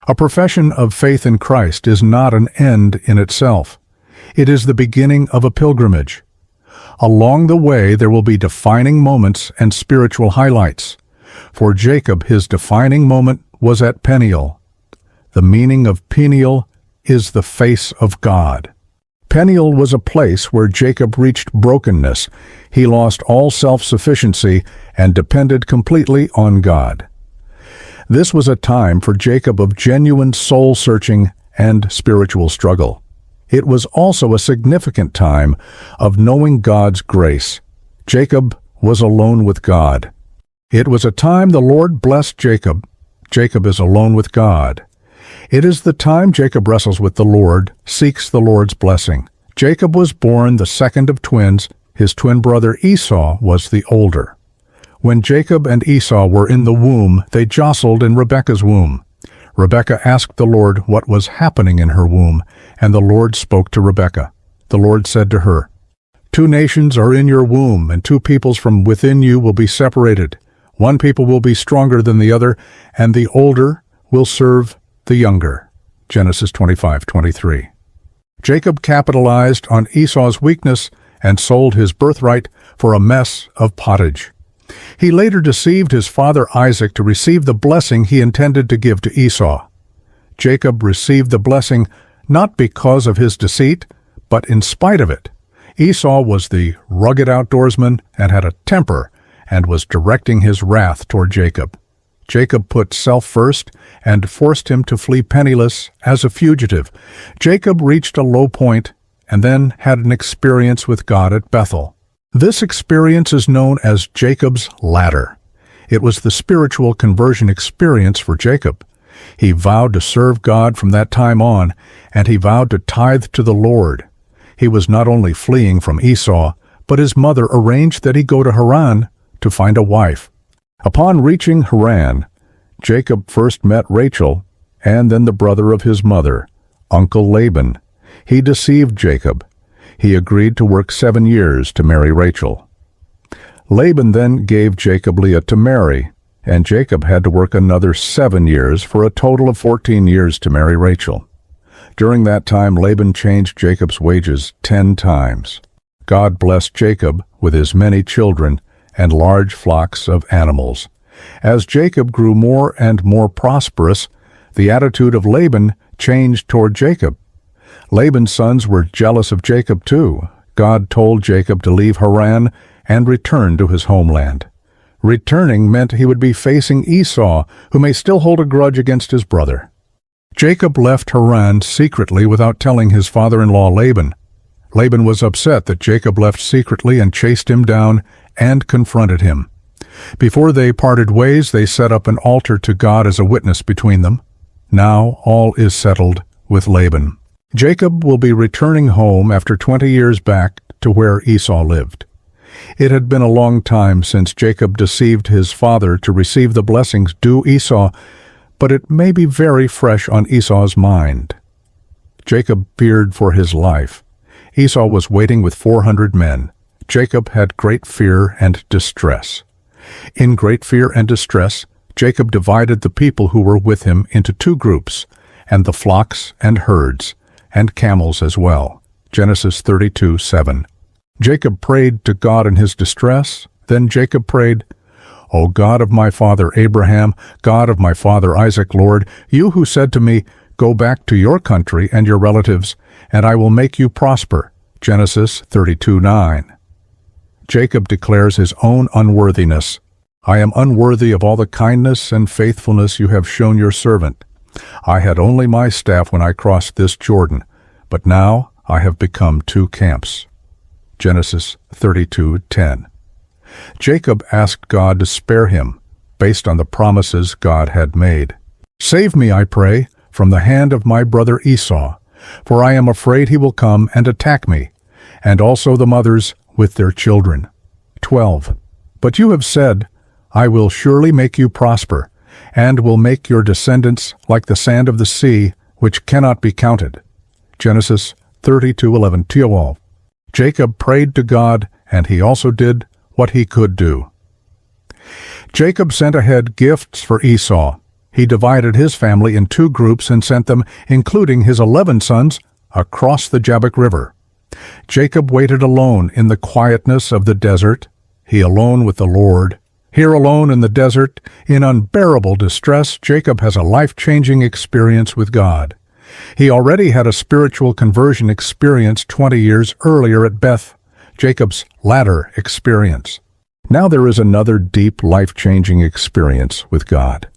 A profession of faith in Christ is not an end in itself. It is the beginning of a pilgrimage. Along the way, there will be defining moments and spiritual highlights. For Jacob, his defining moment was at Peniel. The meaning of Peniel is the face of God. Peniel was a place where Jacob reached brokenness. He lost all self-sufficiency and depended completely on God. This was a time for Jacob of genuine soul-searching and spiritual struggle. It was also a significant time of knowing God's grace. Jacob was alone with God. It was a time the Lord blessed Jacob. Jacob is alone with God. It is the time Jacob wrestles with the Lord, seeks the Lord's blessing. Jacob was born the second of twins. His twin brother Esau was the older. When Jacob and Esau were in the womb, they jostled in Rebekah's womb. Rebekah asked the Lord what was happening in her womb, and the Lord spoke to Rebekah. The Lord said to her, "Two nations are in your womb, and two peoples from within you will be separated. One people will be stronger than the other, and the older will serve the younger." Genesis 25:23. Jacob capitalized on Esau's weakness and sold his birthright for a mess of pottage. He later deceived his father Isaac to receive the blessing he intended to give to Esau. Jacob received the blessing not because of his deceit, but in spite of it. Esau was the rugged outdoorsman and had a temper and was directing his wrath toward Jacob. Jacob put self first and forced him to flee penniless as a fugitive. Jacob reached a low point and then had an experience with God at Bethel. This experience is known as Jacob's ladder. It was the spiritual conversion experience for Jacob. He vowed to serve God from that time on, and he vowed to tithe to the Lord. He was not only fleeing from Esau, but his mother arranged that he go to Haran to find a wife. Upon reaching Haran, Jacob first met Rachel and then the brother of his mother, Uncle Laban. He deceived Jacob. He agreed to work 7 years to marry Rachel. Laban then gave Jacob Leah to marry, and Jacob had to work another 7 years for a total of 14 years to marry Rachel. During that time, Laban changed Jacob's wages 10 times. God blessed Jacob with his many children and large flocks of animals. As Jacob grew more and more prosperous, the attitude of Laban changed toward Jacob. Laban's sons were jealous of Jacob too. God told Jacob to leave Haran and return to his homeland. Returning meant he would be facing Esau, who may still hold a grudge against his brother. Jacob left Haran secretly without telling his father-in-law Laban. Laban was upset that Jacob left secretly and chased him down and confronted him. Before they parted ways, they set up an altar to God as a witness between them. Now all is settled with Laban. Jacob will be returning home after 20 years back to where Esau lived. It had been a long time since Jacob deceived his father to receive the blessings due Esau, but it may be very fresh on Esau's mind. Jacob feared for his life. Esau was waiting with 400 men. Jacob had great fear and distress. In great fear and distress, Jacob divided the people who were with him into 2 groups, and the flocks and herds, and camels as well. Genesis 32:7. Jacob prayed to God in his distress. Then Jacob prayed, "O God of my father Abraham, God of my father Isaac, Lord, you who said to me, 'Go back to your country and your relatives, and I will make you prosper.'" Genesis 32:9. Jacob declares his own unworthiness. "I am unworthy of all the kindness and faithfulness you have shown your servant. I had only my staff when I crossed this Jordan, but now I have become 2 camps." Genesis 32:10. Jacob asked God to spare him, based on the promises God had made. "Save me, I pray, from the hand of my brother Esau, for I am afraid he will come and attack me, and also the mothers with their children." 12. But you have said, "I will surely make you prosper, and will make your descendants like the sand of the sea, which cannot be counted." Genesis 32:11-12. Jacob prayed to God, and he also did what he could do. Jacob sent ahead gifts for Esau. He divided his family in 2 groups and sent them, including his 11 sons, across the Jabbok River. Jacob waited alone in the quietness of the desert, he alone with the Lord. Here alone in the desert, in unbearable distress, Jacob has a life-changing experience with God. He already had a spiritual conversion experience 20 years earlier at Beth, Jacob's latter experience. Now there is another deep, life-changing experience with God.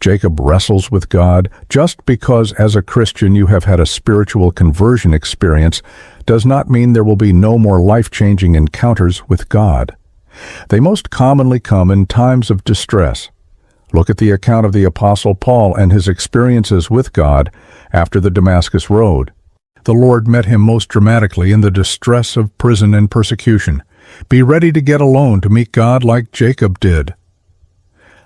Jacob wrestles with God. Just because as a Christian you have had a spiritual conversion experience does not mean there will be no more life-changing encounters with God. They most commonly come in times of distress. Look at the account of the Apostle Paul and his experiences with God after the Damascus Road. The Lord met him most dramatically in the distress of prison and persecution. Be ready to get alone to meet God like Jacob did.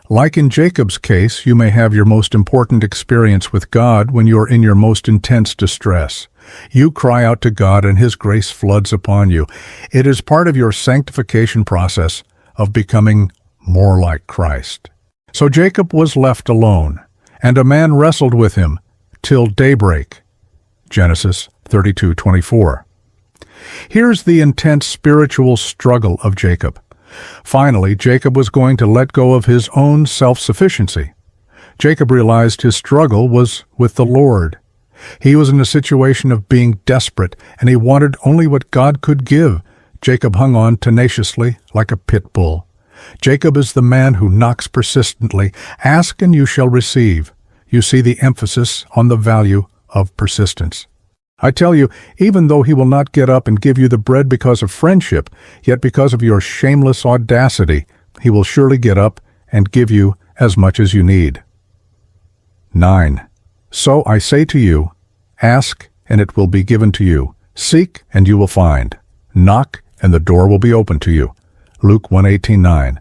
Like in Jacob's case, you may have your most important experience with God when you are in your most intense distress. You cry out to God and His grace floods upon you. It is part of your sanctification process of becoming more like Christ. So Jacob was left alone, and a man wrestled with him till daybreak. Genesis 32:24. Here's the intense spiritual struggle of Jacob. Finally, Jacob was going to let go of his own self-sufficiency. Jacob realized his struggle was with the Lord. He was in a situation of being desperate, and he wanted only what God could give. Jacob hung on tenaciously like a pit bull. Jacob is the man who knocks persistently. Ask and you shall receive. You see the emphasis on the value of persistence. I tell you, even though he will not get up and give you the bread because of friendship, yet because of your shameless audacity, he will surely get up and give you as much as you need. 9. So I say to you, ask and it will be given to you. Seek and you will find. Knock and the door will be opened to you. Luke 1:18-9.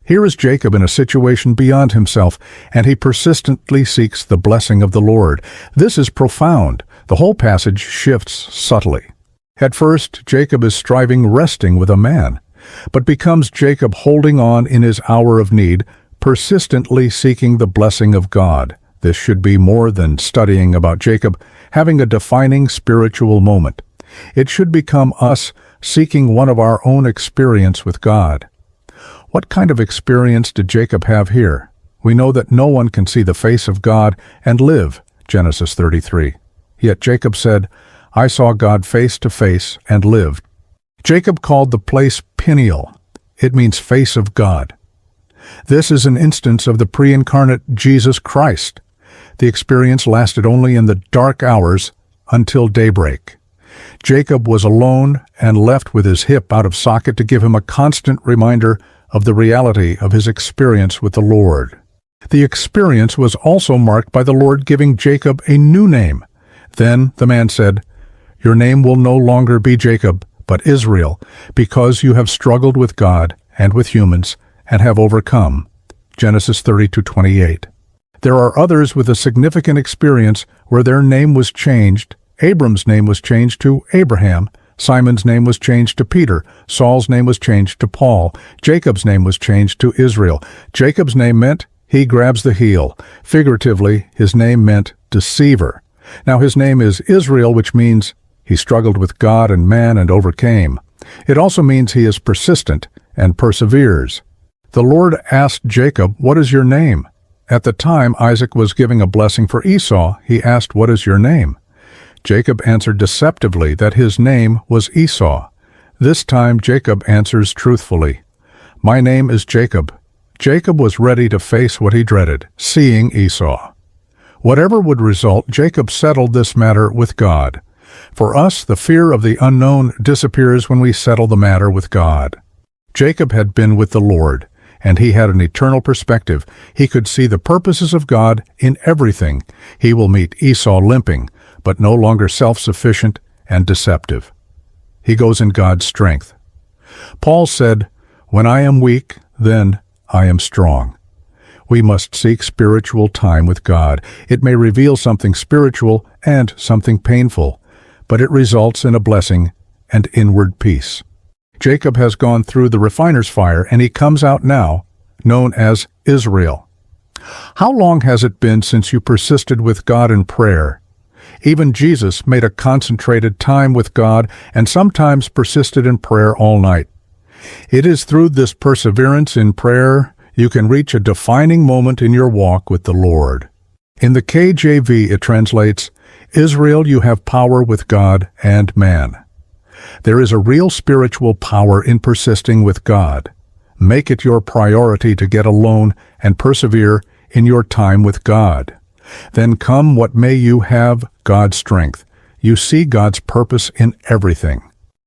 Here is Jacob in a situation beyond himself, and he persistently seeks the blessing of the Lord. This is profound. The whole passage shifts subtly. At first, Jacob is resting with a man, but becomes Jacob holding on in his hour of need, persistently seeking the blessing of God. This should be more than studying about Jacob having a defining spiritual moment. It should become us seeking one of our own experience with God. What kind of experience did Jacob have here? We know that no one can see the face of God and live, Genesis 33. Yet Jacob said, I saw God face to face and lived. Jacob called the place Peniel. It means face of God. This is an instance of the pre-incarnate Jesus Christ. The experience lasted only in the dark hours until daybreak. Jacob was alone and left with his hip out of socket to give him a constant reminder of the reality of his experience with the Lord. The experience was also marked by the Lord giving Jacob a new name. Then the man said, Your name will no longer be Jacob, but Israel, because you have struggled with God and with humans and have overcome. Genesis 30:28. There are others with a significant experience where their name was changed. Abram's name was changed to Abraham. Simon's name was changed to Peter. Saul's name was changed to Paul. Jacob's name was changed to Israel. Jacob's name meant he grabs the heel. Figuratively, his name meant deceiver. Now his name is Israel, which means he struggled with God and man and overcame. It also means he is persistent and perseveres. The Lord asked Jacob, What is your name? At the time Isaac was giving a blessing for Esau, he asked, What is your name? Jacob answered deceptively that his name was Esau. This time Jacob answers truthfully, My name is Jacob. Jacob was ready to face what he dreaded, seeing Esau. Whatever would result, Jacob settled this matter with God. For us, the fear of the unknown disappears when we settle the matter with God. Jacob had been with the Lord, and he had an eternal perspective. He could see the purposes of God in everything. He will meet Esau limping, but no longer self-sufficient and deceptive. He goes in God's strength. Paul said, When I am weak, then I am strong. We must seek spiritual time with God. It may reveal something spiritual and something painful, but it results in a blessing and inward peace. Jacob has gone through the refiner's fire, and he comes out now, known as Israel. How long has it been since you persisted with God in prayer? Even Jesus made a concentrated time with God and sometimes persisted in prayer all night. It is through this perseverance in prayer you can reach a defining moment in your walk with the Lord. In the KJV it translates, Israel, you have power with God and man. There is a real spiritual power in persisting with God. Make it your priority to get alone and persevere in your time with God. Then come what may, you have God's strength. You see God's purpose in everything.